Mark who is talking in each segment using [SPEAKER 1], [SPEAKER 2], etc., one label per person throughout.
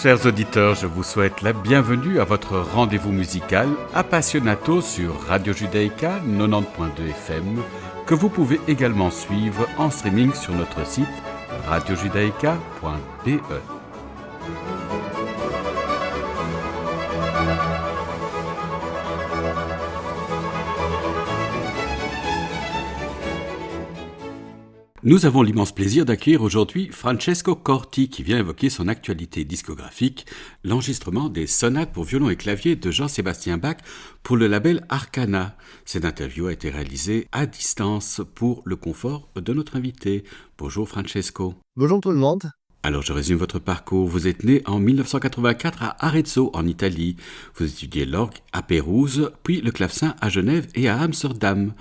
[SPEAKER 1] Chers auditeurs, je vous souhaite la bienvenue à votre rendez-vous musical Appassionato sur Radio Judaïka 90.2 FM, que vous pouvez également suivre en streaming sur notre site radiojudaïka.be. Nous avons l'immense plaisir d'accueillir aujourd'hui Francesco Corti qui vient évoquer son actualité discographique, l'enregistrement des sonates pour violon et clavier de Jean-Sébastien Bach pour le label Arcana. Cette interview a été réalisée à distance pour le confort de notre invité. Bonjour Francesco.
[SPEAKER 2] Bonjour tout le monde.
[SPEAKER 1] Alors je résume votre parcours. Vous êtes né en 1984 à Arezzo en Italie. Vous étudiez l'orgue à Pérouse, puis le clavecin à Genève et à Amsterdam.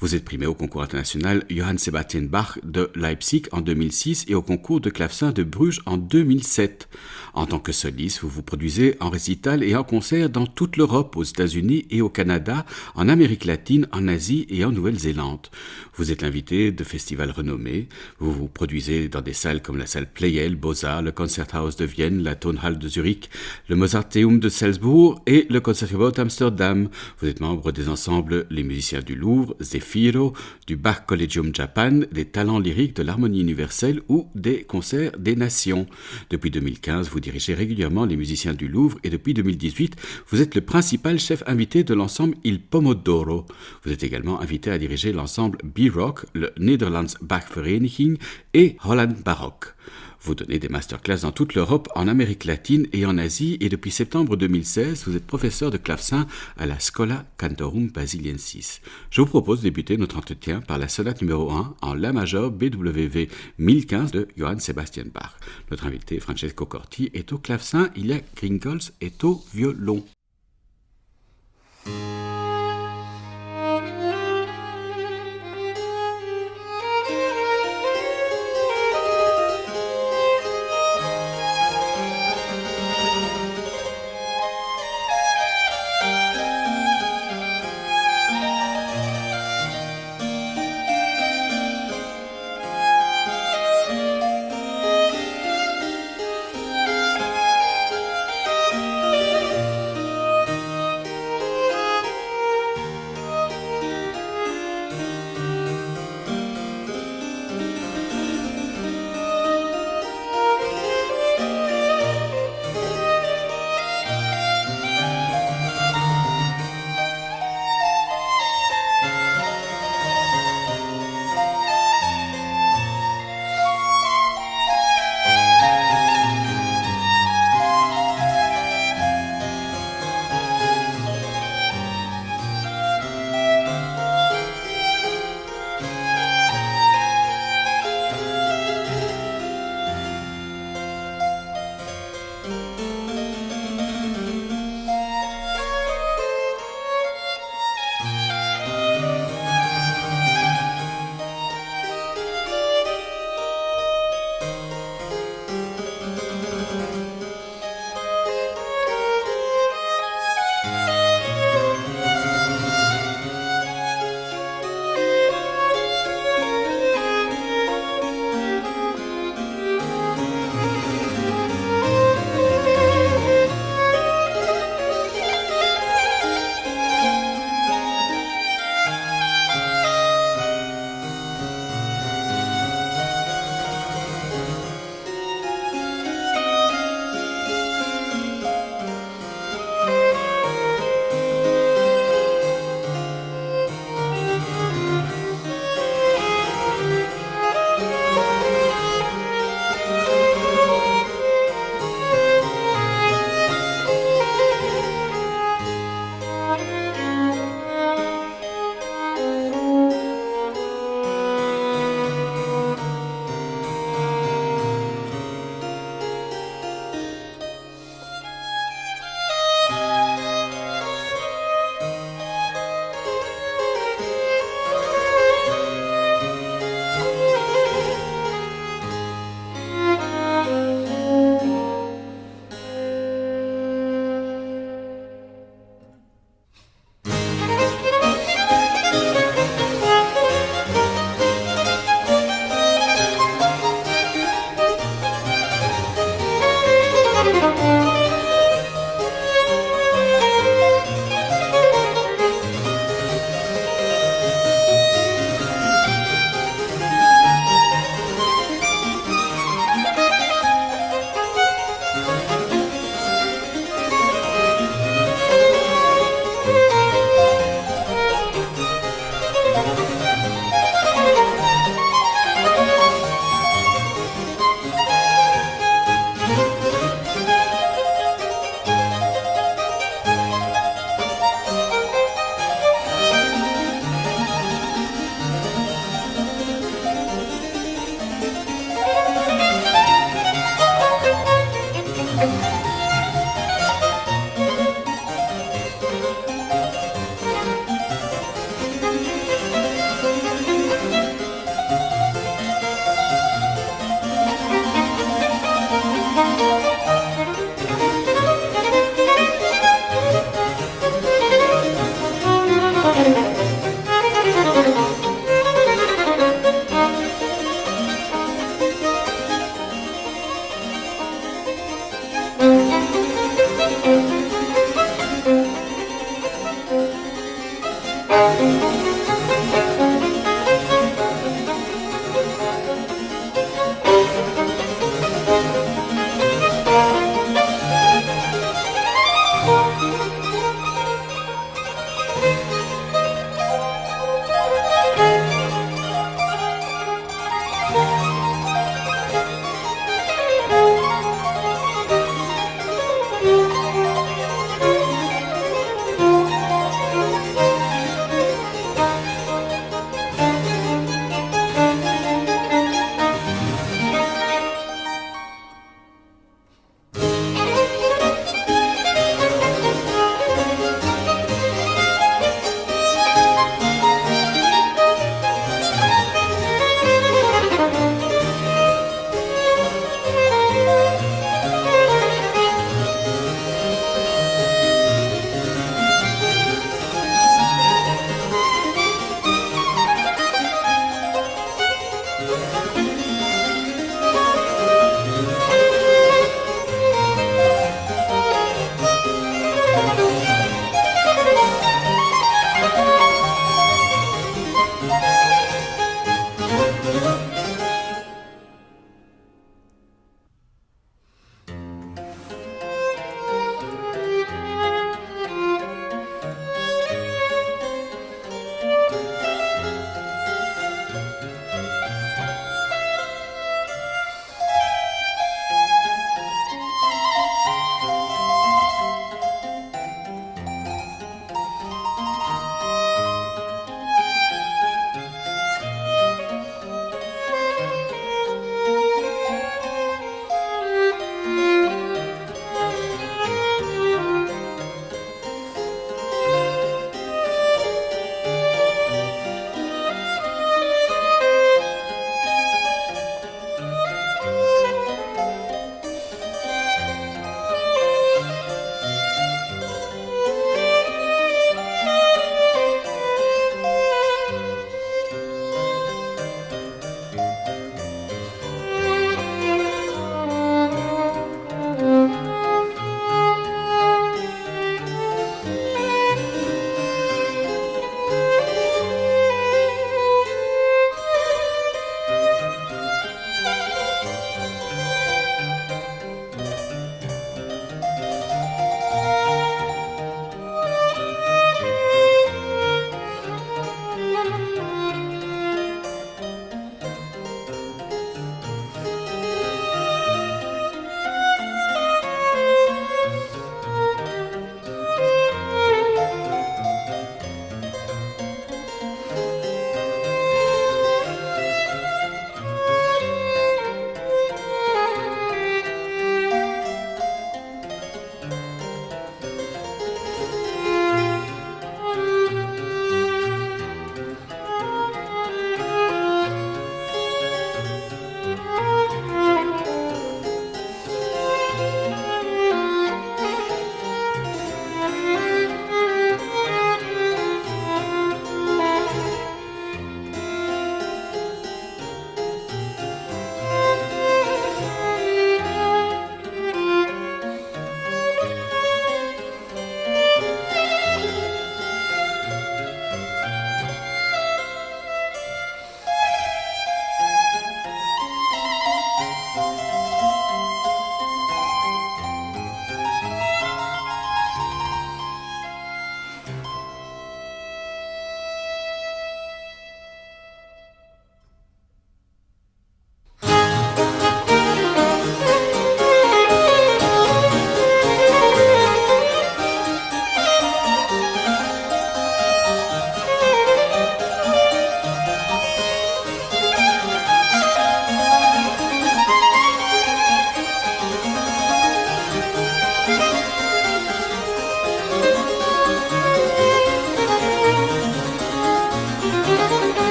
[SPEAKER 1] Vous êtes primé au concours international Johann Sebastian Bach de Leipzig en 2006 et au concours de clavecin de Bruges en 2007. En tant que soliste, vous vous produisez en récital et en concert dans toute l'Europe, aux États-Unis et au Canada, en Amérique latine, en Asie et en Nouvelle-Zélande. Vous êtes l'invité de festivals renommés. Vous vous produisez dans des salles comme la salle Pleyel, Beaux-Arts, le Concerthaus de Vienne, la Tonhalle de Zurich, le Mozarteum de Salzbourg et le Concertgebouw d'Amsterdam. Vous êtes membre des ensembles Les Musiciens du Louvre, Firo, du Bach Collegium Japan, des talents lyriques de l'harmonie universelle ou des concerts des nations. Depuis 2015, vous dirigez régulièrement les musiciens du Louvre et depuis 2018, vous êtes le principal chef invité de l'ensemble Il Pomodoro. Vous êtes également invité à diriger l'ensemble B-Rock, le Nederlands Bachvereniging et Holland Baroque. Vous donnez des masterclass dans toute l'Europe, en Amérique latine et en Asie et depuis septembre 2016, vous êtes professeur de clavecin à la Schola Cantorum Basiliensis. Je vous propose de débuter notre entretien par la sonate numéro 1 en La majeur BWV 1015 de Johann Sebastian Bach. Notre invité Francesco Corti est au clavecin, Ilya Gringols est au violon.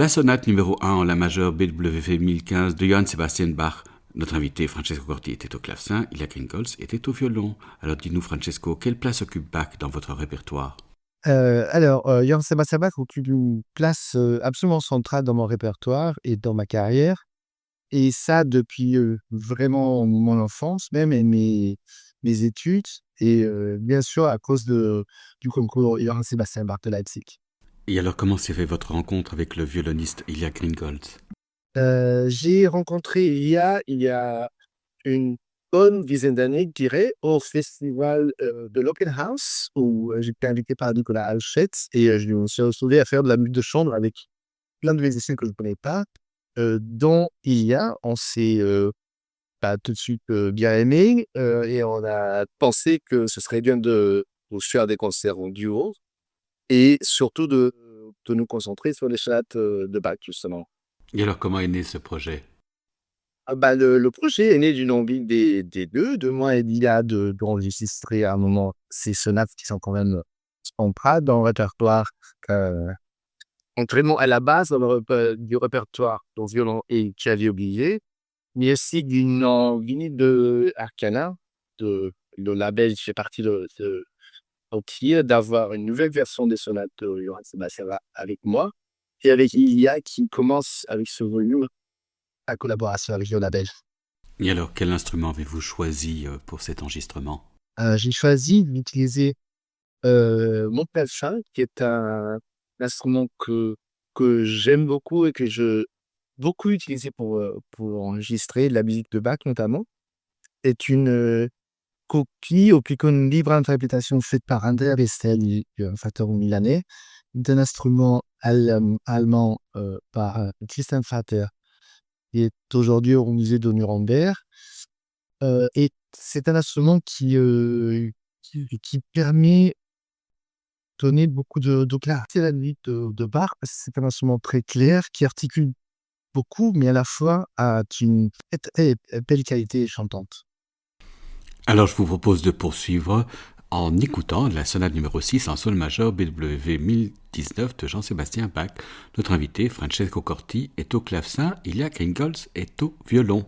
[SPEAKER 1] la sonate numéro 1 en la majeure BWV 1015 de Johann Sebastian Bach. Notre invité Francesco Corti était au clavecin, Ilya Kringolz était au violon. Alors dis-nous Francesco, quelle place occupe Bach dans votre répertoire?
[SPEAKER 2] Johann Sebastian Bach occupe une place absolument centrale dans mon répertoire et dans ma carrière. Et ça depuis vraiment mon enfance même et mes études. Et bien sûr à cause du concours Johann Sebastian Bach de Leipzig.
[SPEAKER 1] Et alors comment s'est fait votre rencontre avec le violoniste Ilya Kringolz?
[SPEAKER 2] J'ai rencontré il y a une bonne dizaine d'années, je dirais, au festival de l'Open House où j'étais invité par Nicolas Halchett et je me suis retrouvé à faire de la musique de chambre avec plein de musiciens que je ne connais pas, dont on s'est pas tout de suite bien aimé et on a pensé que ce serait bien de faire des concerts en duo et surtout de nous concentrer sur les sonates de Bach, justement.
[SPEAKER 1] Et alors comment est né ce projet?
[SPEAKER 2] Le projet est né d'une envie des deux, de moi et d'Ila, d'enregistrer à un moment ces sonates qui sont quand même centrales dans le répertoire, entraînement à la base dans du répertoire dont violon et clavier obligé, mais aussi d'une envie de Arcana, le label qui fait partie de entier, d'avoir une nouvelle version des sonates de Johann Sebastian Bach avec moi et avec Ilia qui commence avec ce volume à collaboration avec le label.
[SPEAKER 1] Et alors quel instrument avez-vous choisi pour cet enregistrement?
[SPEAKER 2] J'ai choisi d'utiliser mon clavecin, qui est un instrument que j'aime beaucoup et que je beaucoup utilisé pour enregistrer de la musique de Bach notamment. C'est une coquille ou plutôt une libre interprétation faite par Andrea Bestelli, un facteur milanais, d'un instrument allemand par Christian Vater, qui est aujourd'hui au musée de Nuremberg. Et c'est un instrument qui permet de donner beaucoup de clarté à la musique de Bach. C'est un instrument très clair qui articule beaucoup, mais à la fois a une très belle qualité chantante.
[SPEAKER 1] Alors je vous propose de poursuivre en écoutant la sonate numéro 6 en sol majeur BWV 1019 de Jean-Sébastien Bach. Notre invité Francesco Corti est au clavecin, Ilya Kringolz est au violon.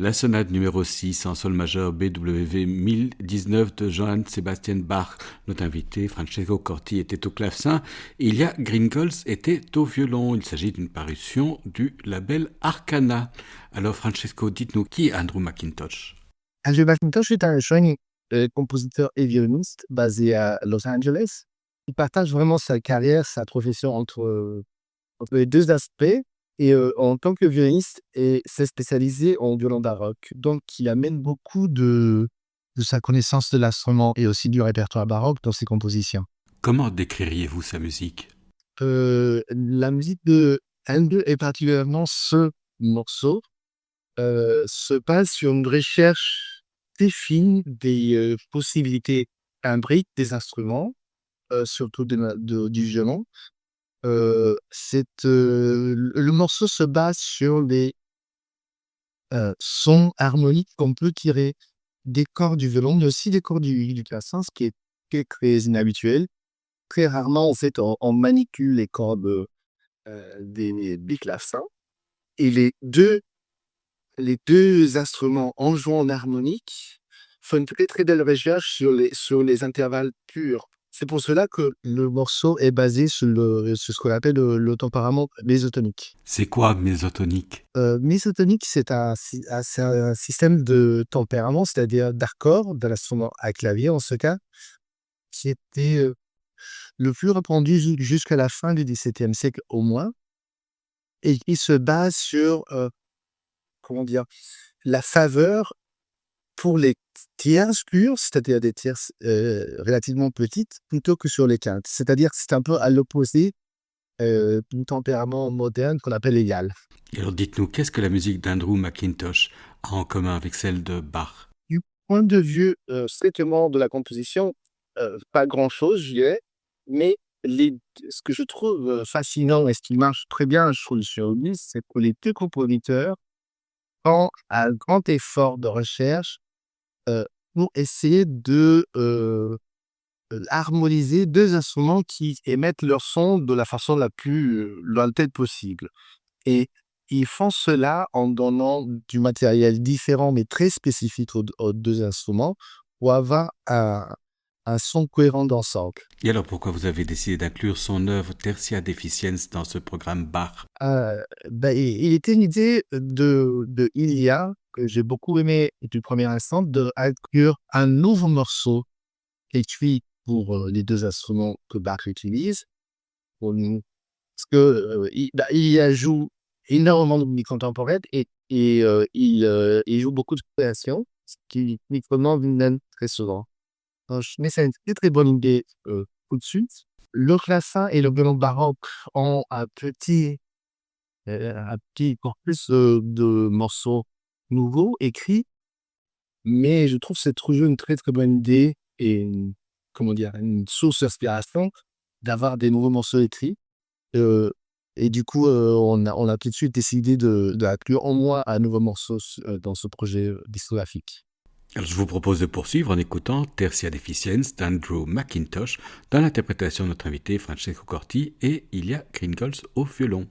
[SPEAKER 1] La sonate numéro 6 en sol majeur BWV 1019 de Johann Sebastian Bach. Notre invité, Francesco Corti, était au clavecin. Ilya Gringols était au violon. Il s'agit d'une parution du label Arcana. Alors Francesco, dites-nous, qui est Andrew McIntosh?
[SPEAKER 2] Andrew McIntosh est un jeune compositeur et violoniste basé à Los Angeles. Il partage vraiment sa carrière, sa profession entre les deux aspects. Et en tant que violoniste, et s'est spécialisé en violon baroque. Donc, il amène beaucoup de sa connaissance de l'instrument et aussi du répertoire baroque dans ses compositions.
[SPEAKER 1] Comment décririez-vous sa musique?
[SPEAKER 2] La musique de Handel et particulièrement ce morceau se base sur une recherche très fine des possibilités timbriques des instruments, surtout du violon. Le morceau se base sur les sons harmoniques qu'on peut tirer des cordes du violon, mais aussi des cordes du clavecin, ce qui est très inhabituel. Très rarement, en fait, on manipule les cordes des clavecins. Et les deux instruments, en jouant en harmonique, font une très belle recherche sur les intervalles purs. C'est pour cela que le morceau est basé sur ce qu'on appelle le tempérament mésotonique.
[SPEAKER 1] C'est quoi mésotonique?
[SPEAKER 2] Mésotonique, c'est un système de tempérament, c'est-à-dire d'accords de l'instrument à clavier, en ce cas, qui était le plus répandu jusqu'à la fin du XVIIe siècle au moins, et qui se base sur, comment dire, la faveur pour les tierces pures, c'est-à-dire des tierces relativement petites, plutôt que sur les quintes. C'est-à-dire que c'est un peu à l'opposé du tempérament moderne qu'on appelle égal.
[SPEAKER 1] Et alors dites-nous, qu'est-ce que la musique d'Andrew McIntosh a en commun avec celle de Bach?
[SPEAKER 2] Du point de vue strictement de la composition, pas grand-chose, je dirais, mais ce que je trouve fascinant et ce qui marche très bien sur lui, c'est que les deux compositeurs font un grand effort de recherche pour essayer de harmoniser deux instruments qui émettent leur son de la façon la plus lointaine possible. Et ils font cela en donnant du matériel différent, mais très spécifique aux deux instruments, pour avoir un son cohérent d'ensemble.
[SPEAKER 1] Et alors pourquoi vous avez décidé d'inclure son œuvre Tertia Deficiens dans ce programme Bach?
[SPEAKER 2] Il était une idée de Ilya, que j'ai beaucoup aimé du premier instant, d'inclure un nouveau morceau écrit pour les deux instruments que Bach utilise. Parce que il joue énormément de musique contemporaine et il joue beaucoup de créations, ce qui me viennent très souvent. Mais c'est une très bonne idée tout de suite. Le clavecin et le violon baroque ont un petit corpus de morceaux nouveaux écrits, mais je trouve que c'est toujours une très bonne idée et comment dire, une source d'inspiration d'avoir des nouveaux morceaux écrits. Et du coup, on a tout de suite décidé d'inclure au moins un nouveau morceau dans ce projet discographique.
[SPEAKER 1] Alors je vous propose de poursuivre en écoutant Tertia Deficiens d'Andrew McIntosh dans l'interprétation de notre invité Francesco Corti et Ilya Gringols au violon.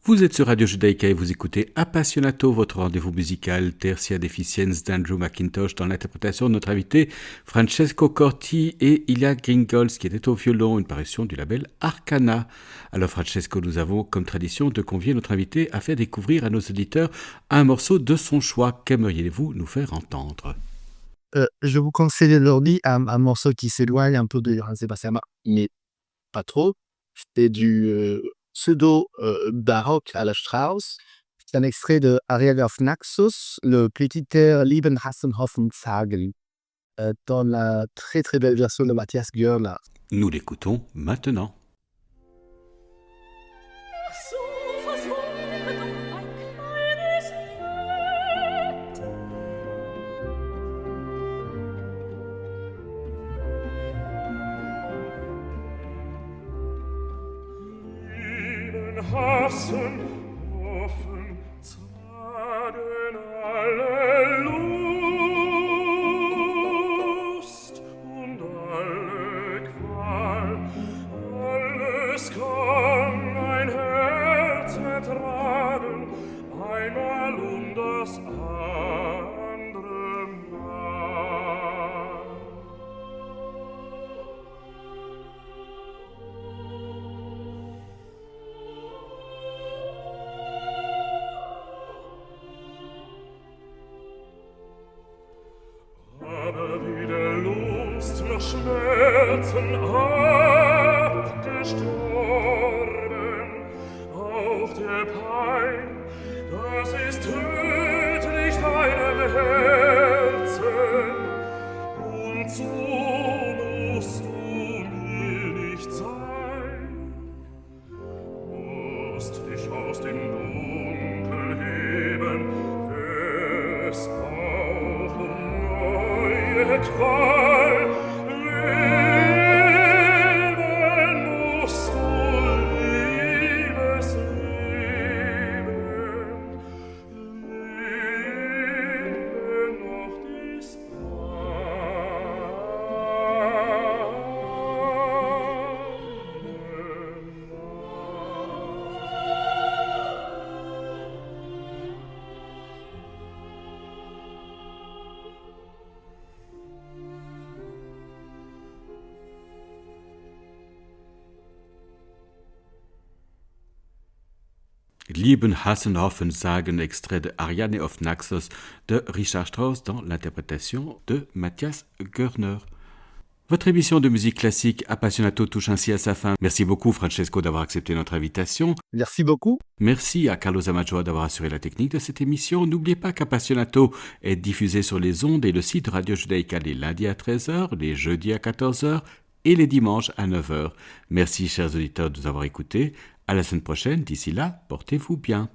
[SPEAKER 1] Vous êtes sur Radio Judaïka et vous écoutez Appassionato, votre rendez-vous musical Tertia Deficiens d'Andrew McIntosh dans l'interprétation de notre invité Francesco Corti et Ilya Gringols qui était au violon, une parution du label Arcana. Alors Francesco, nous avons comme tradition de convier notre invité à faire découvrir à nos auditeurs un morceau de son choix. Qu'aimeriez-vous nous faire entendre?
[SPEAKER 2] Je vous conseille aujourd'hui un morceau qui s'éloigne un peu de Johann Sebastian Bach, mais pas trop. C'est du pseudo-baroque à la Strauss. C'est un extrait de Ariel auf Naxos, le petit air Lieben, Hassen, Hoffen, Sagen, dans la très très belle version de Matthias Görner.
[SPEAKER 1] Nous l'écoutons maintenant.
[SPEAKER 3] Hassen, hoffen, zagen alle Lust und alle Qual. Alles kann ein Herz ertragen, einmal das andere Mal. Aber wie der Lust noch Schmerzen abgestorben, auch der Pein, das ist tödlich deinem Herzen, und so musst du mir nicht sein, musst dich aus dem Dunkel heben, wär's auch Qual, leben musst du, liebes Leben, leben noch dies
[SPEAKER 1] Lieben, Hassen, Hoffen, Sagen, extrait de Ariane auf Naxos de Richard Strauss dans l'interprétation de Matthias Görner. Votre émission de musique classique Appassionato touche ainsi à sa fin. Merci beaucoup Francesco d'avoir accepté notre invitation.
[SPEAKER 2] Merci beaucoup.
[SPEAKER 1] Merci à Carlos Amaggio d'avoir assuré la technique de cette émission. N'oubliez pas qu'Appassionato est diffusé sur les ondes et le site de Radio Judaïka les lundis à 13h, les jeudis à 14h et les dimanches à 9h. Merci chers auditeurs de nous avoir écoutés. À la semaine prochaine. D'ici là, portez-vous bien.